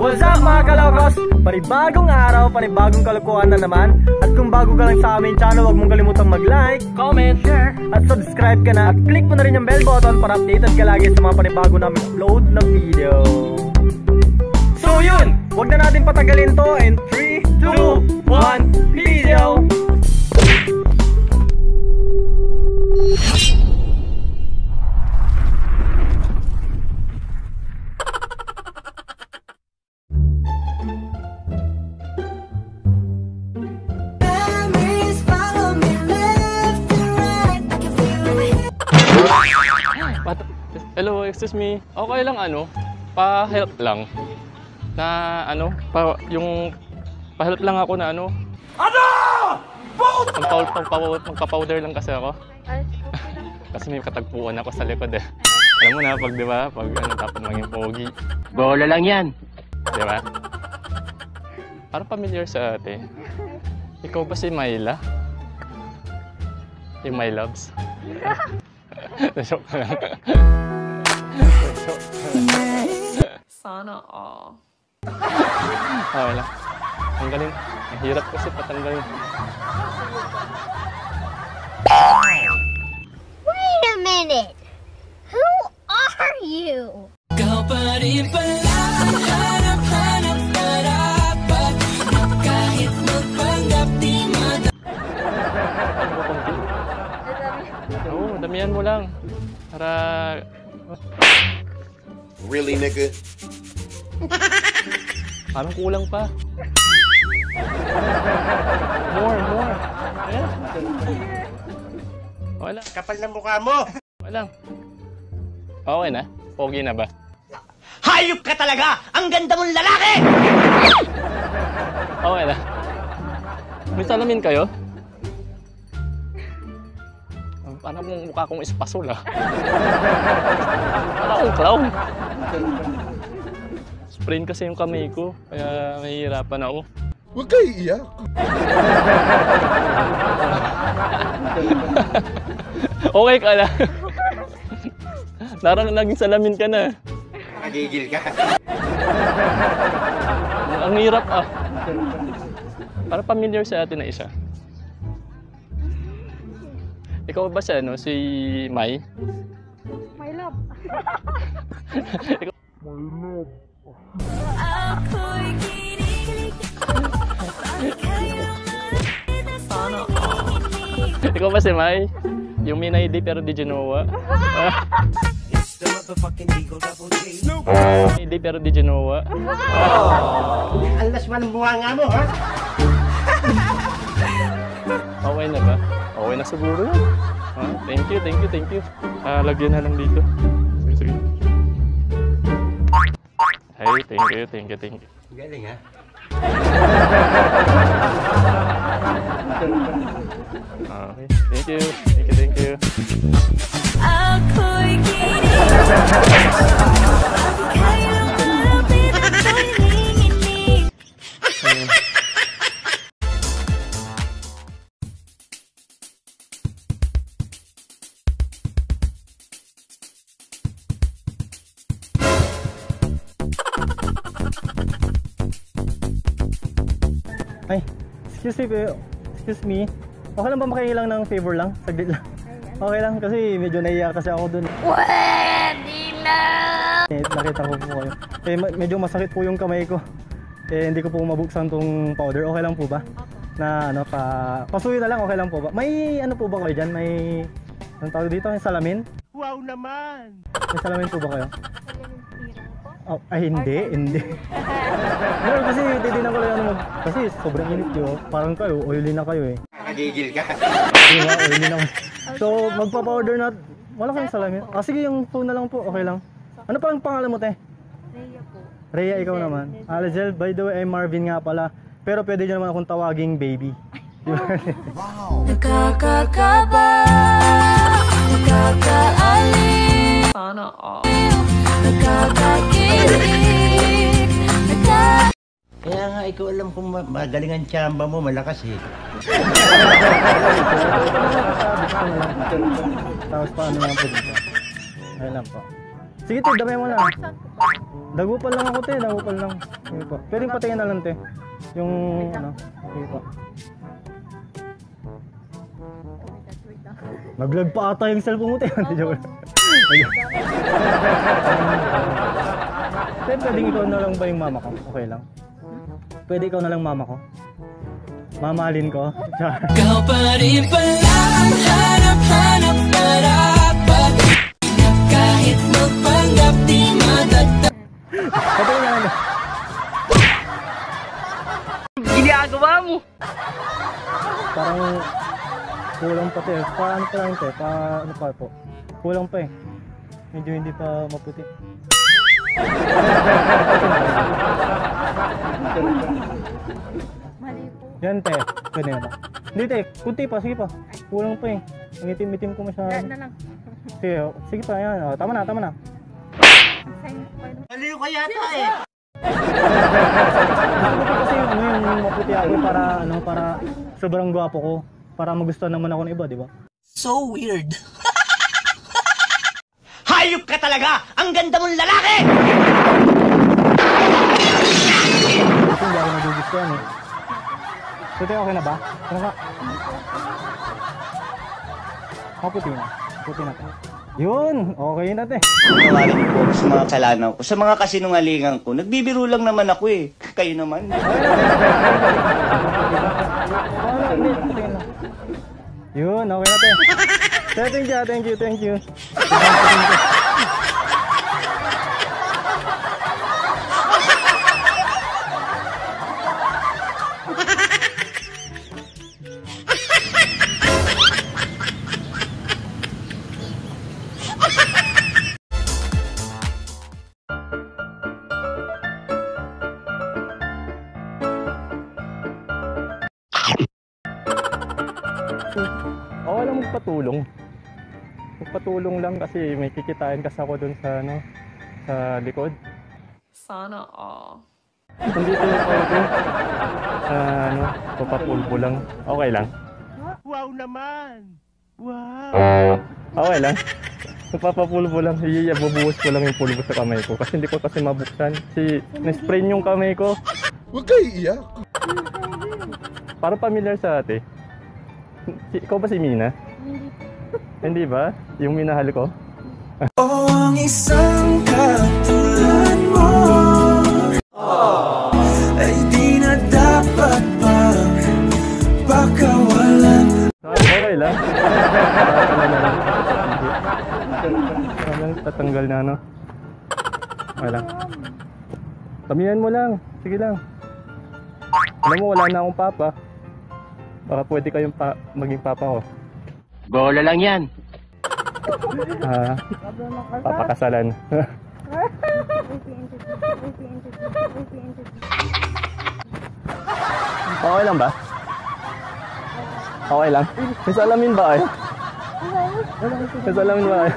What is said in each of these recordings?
What's up mga kalokos? Panibagong araw, panibagong kalokohan na naman. At kung bago ka lang sa aming channel, huwag mong kalimutang mag-like, comment, share, at subscribe ka na. At click mo na rin yung bell button para updated ka lagi sa mga panibago namin upload na video. So yun, huwag na natin patagalin to. In 3, 2, 1, video! Hello, excuse me. Okay lang pa-help lang. Na pa-help lang ako na magpa-powder lang kasi ako. Kasi may katagpuan ako sa likod eh. Alam mo na, pag diba, pag dapat maging pogi. Bola lang yan. Diba? Parang familiar sa ate. Ikaw ba si Myla? Yung My Loves? Joke lang. Sana all. Okay lang. Ang galing. Ang hirap kasi patanggalin. Wait a minute! Who are you? Ikaw pa rin pala ang hanap-hanap na dapat na kahit magpanggap di Oo, damihan mo lang. Para... Really, nigga? Parang kulang pa. More. Ayan. Okay lang. Kapal ng mukha mo! Okay lang. Okay na? Pogi na ba? Hayop ka talaga! Ang ganda mong lalaki! Okay na. May salamin kayo? Parang mukha kong espasol Parang akong clown. Sprain kasi yung kamay ko, kaya mahihirapan ako. Huwag kayo iiyak. Okay ka lang. Narang naging salamin ka na. Nagigil ka. Ang hirap Parang familiar sa atin na isa. Ikaw ba si si Mai? My love. Sana all. Ikaw ba si Mai? Yung Minay di pero di Genoa. Di pero di Genoa. Alas man ang buhanga mo, ha? Okay na ba? Okay na siguro yun. Thank you. Lagyan na lang dito. Sige. Hey, thank you. Galing, ha? Okay. Thank you. ako'y kinilig. Kailang malapit ako'y nanginginig. Ay, excuse me. Okay lang ba makihilang ng favor lang? Saglit lang. Okay lang kasi medyo naiiyak kasi ako dun. Pwede na! Nakita ko po kayo. Medyo masakit po yung kamay ko. Hindi ko po mabuksan tong powder. Okay lang po ba? Na pasuyo na lang, okay lang po ba? May po ba kayo dyan? May anong tawag dito? May salamin? Wow naman! May salamin po ba kayo? Oh, ay hindi. No, kasi titignan ko lang kasi sobrang init yun. Parang kayo, oily na kayo eh. Nagigil ka. Diba, oily na. So, magpa-powder na. Wala kayong salamin. Sige, yung phone na lang po. Okay lang. Ano pa ang pangalan mo, te? Rhea po. Rhea, ikaw naman. Lizelle, by the way, I'm Marvin nga pala. Pero pwede nyo naman akong tawaging baby. Wow. Nakakakaba, nakakaalis, Sana all. nakakakilig, Kaya nga, ikaw alam kung magaling ang tsamba mo, malakas eh. Tapos paano lang po dito? Ayun lang po. Sige, te, damay mo na. Dagupal lang ako, te. Dagupal lang. Sige po. Pwedeng patingin na lang, te. Yung, ano. Sige po. Nag-lag pa ata yung cellphone mo, te. Joke lang. Te, pwedeng ikaw na lang ba yung mama ko? Okay lang. Pwede ikaw na lang mama ko? Mamahalin ko? Ikaw pa rin pala ang hanap-hanap marapat na kahit magpanggap di matatag. Patingin na lang. Ginagawa mo! Parang kulang pa, te. Paano pa lang, te? Ano pa po? Kulang pa eh. Medyo hindi pa maputi. Yan, te. Pwede na ba? Hindi, te. Kunti pa. Sige pa. Kulang pa eh. Ang itim-itim ko masyado. Sige, sige pa. Yan. Oh, tama na, tama na. Aliw ka yata eh. Gusto ko kasi yung maputi ako para sobrang gwapo ko. Para magustuhan naman ako ng iba, di ba? So weird. Hayop ka talaga! Ang ganda mong lalaki! Kasi hindi ako nagugustuhan eh. So, te, okay na ba? Ano ka? Maputi na. Puti na. Yun! Okay na, te. Nawarin ko sa mga kasalanan ko. Sa mga kasinungalingan ko. Nagbibiro lang naman ako eh. Kayo naman. Yun, okay na, te. Thank you. Okay lang magpatulong. Magpatulong lang kasi may kikitain kasi ako dun sa sa likod. Sana all. Nandito yung pwede. Papapulbo lang. Okay lang. Wow naman! Wow! Okay lang. Papapulbo lang. Bubuhos ko lang yung pulbo sa kamay ko. Kasi hindi ko kasi mabuksan. Na-sprain yung kamay ko. Huwag kayo iiyak. Parang familiar sa ate. Ikaw ba si Mina? Hindi ba? Yung minahal ko? Oh, ang isang katulad mo ay di na dapat pa pakawalan. Okay lang. Tatanggal na, no? Okay lang. Tamihan mo lang. Sige lang. Alam mo, wala na akong papa. Baka pwede kayong maging papa ko. Bola lang yan. Papakasalan. Okay lang ba? Okay lang? May salamin ba kayo? May salamin ba kayo?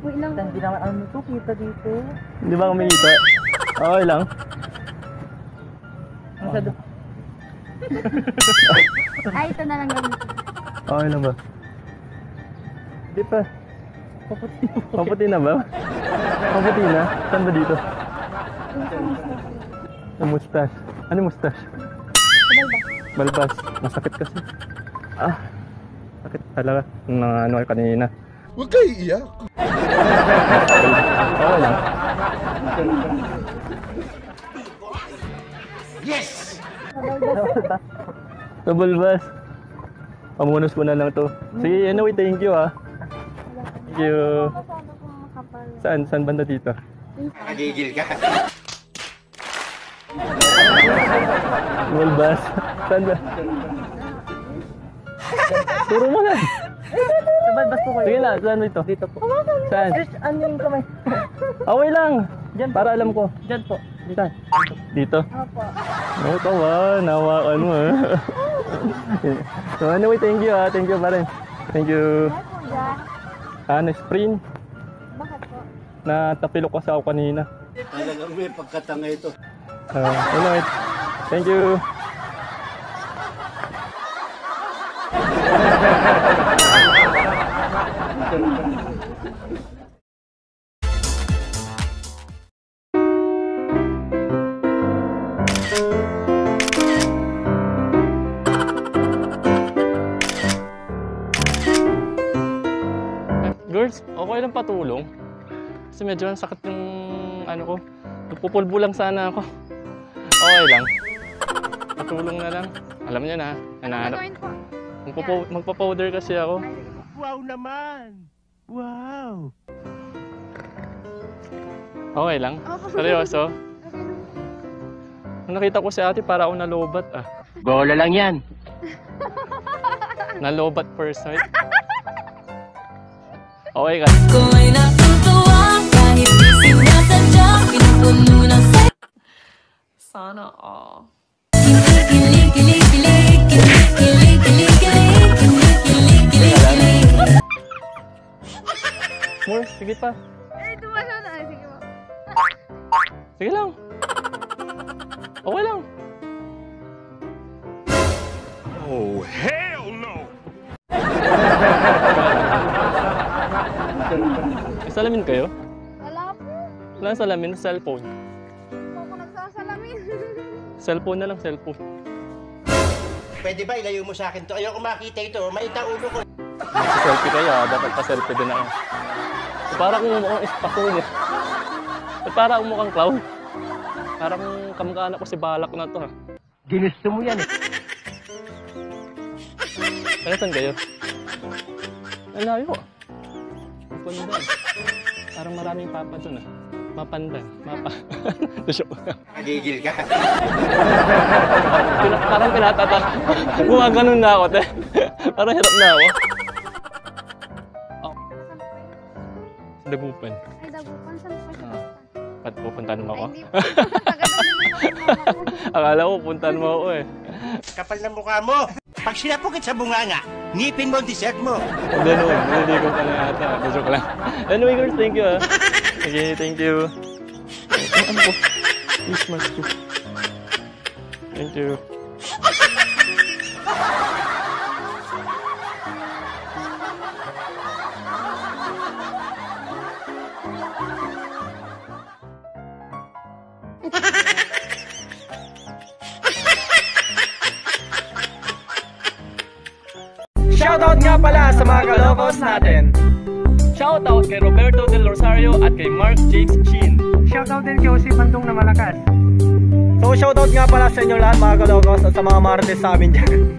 Wait lang. Hindi naman ano ito, kita dito. Hindi ba kumikita? Okay lang? Ay, ito na lang gamitin. Okay lang ba? Hindi pa. Paputi na ba? Paputi na? Saan ba dito? Yung mustache. Ano yung mustache? Balbas. Masakit kasi. Sakit talaga. Ano kayo kanina. Huwag kayo iiyak. Okay lang. Yes! Sa balbas. Pamunos ko na lang to. Sige, anyway, thank you ah. Thank you. Saan? Saan banda dito? Nagigil ka. Balbas. Saan ba? Turo mo na. Sa balbas po kayo. Sige na, saan ito? Dito po. Saan? Ano yung kamay? Okay lang. Diyan po. Para alam ko. Diyan po. Saan? Dito? Opo. Oo, tawa. Nawakan mo ah. So anyway, thank you ah. Thank you pa rin. Thank you. Na-sprain. Bakit po? Natapilok kasi ako kanina. Talagang may pagkatanga ito. Anyway, thank you. Girls, okay lang patulong. Kasi medyo ang sakit yung ano ko. Nagpupulbo lang sana ako. Okay lang. Patulong na lang. Alam niyo na, hinahanap. Magpa-powder kasi ako. Wow naman! Wow! Okay lang? Seryoso? Nung nakita ko si ate, para ako nalobat ah. Bola lang yan. Nalobat first sight. Okay ka? Kung ay natutuwa, kahit di sinasadya, pinupuno ng Sana all. kilig, kilig, kilig, kilig, kilig, kilig, kilig, kilig, kilig, kilig, kilig. More, sige pa. Sige mo. Sige lang. Okay lang. Oh, hell no! May salamin kayo? Wala po. Wala salamin, cellphone. Ako nagsasalamin. Cellphone na lang, cellphone. Pwede ba ilayo mo sa akin to? Ayoko makita ito. Maita ulo ko. Selfie kayo, dapat pa-selfie din ako. Parang mukhang ispakul eh. Parang mukhang clown. Parang kamag-anak ko si Balak na to ha. Ginusto mo yan eh. Ano saan kayo? Ang layo ah. Ang ganda eh. Parang maraming papa dun ah. Mapandan. Nagigil ka. Parang pinatatak. Gumaganon na ako te. Parang hirap na ako. Oh. Dagupan. Ay, dagupan. Saan po siya? Ba't pupuntahan mo ako? Hindi po. Akala ko puntahan mo ako eh. Kapal na mukha mo. Pag sinapukit sa bunganga, ngipin mo ang dessert mo. Ganun, hindi ko pa na yata. Joke lang. Anyway girls, thank you ah. Okay, thank you. Ano po? Christmas ko. Thank you. Shoutout nga pala sa mga kalokos natin. Shoutout kay Roberto Del Rosario at kay Mark James Sheen. Shoutout din kay Jose Bandong na malakas. So shoutout nga pala sa inyo lahat mga kalokos at sa mga marites sa amin dyan.